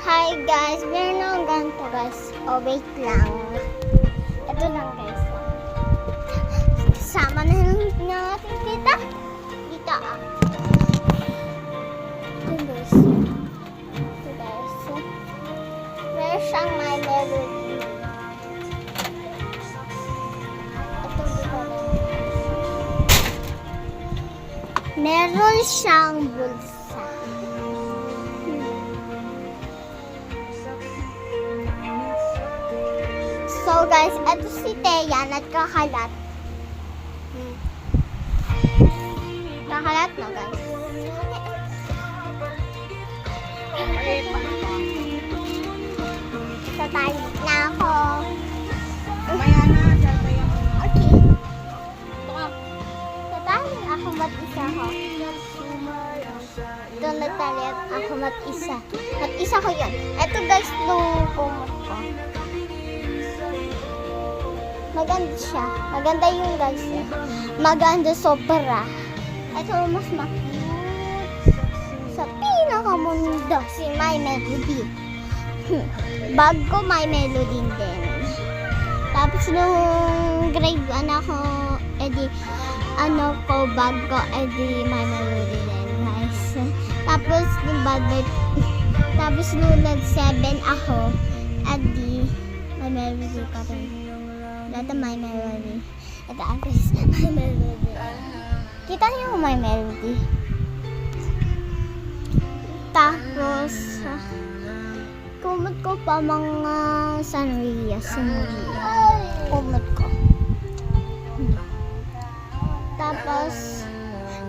Hi guys, meron akong ganito guys. Oh, wait lang. Ito lang guys. Kasama na natin kita. Dito ah. Ito guys. Ito guys. Meron siyang My Melody. Ito dito rin. Meron siyang bulsa. So guys, eto si Teya nagkakalat. Kakalat na guys. Sa tayo na ako. Maya na, sabi mo. Okay. Sa tayo ako mag-isa ko. Doon nagtalit ako mag-isa. Mag-isa ko yun. Eto guys, nung kumot ko. Maganda siya. Maganda yung guys eh. Maganda sobra. Ito mas ma-cute sa pinakamundo si My Melody. Bag ko My Melody din. Tapos nung grade 1 ako, edi bag ko, edi My Melody din guys. Tapos nung tapos nung nag-7 ako, edi My Melody pa rin. Ito My Melody. Ito guys, My Melody. Kita niyo yung My Melody. Tapos, kumot ko pa mga Sanria. Kumot ko. Tapos,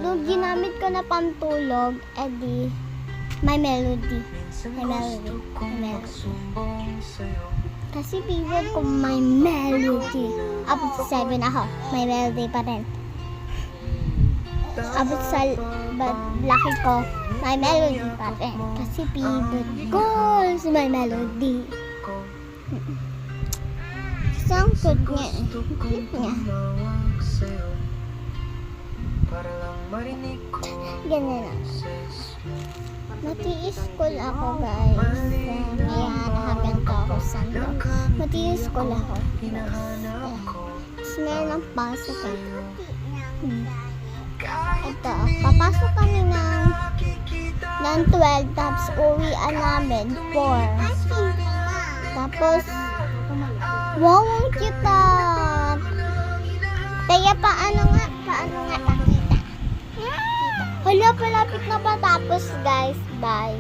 nung ginamit ko na pantulog, edi, My Melody. My Melody. My Melody. Kasi favorite ko My Melody. Abot sa 7 ako. My Melody pa rin. Abot sa laki ko. My Melody pa rin. Kasi favorite ko si My Melody. Kasi ang cute niya. Cute niya. Ganyan lang. Matiis school ako guys. Kaya nakaganto ako sa matiis school ako guys. Tapos meron ang pasok eh. Ito, papasok kami ng 12 tapos uwian namin 4. Tapos wow, ang cute ah. Kaya paano nga pakita? Hala, palapit na pa tapos guys. Bye.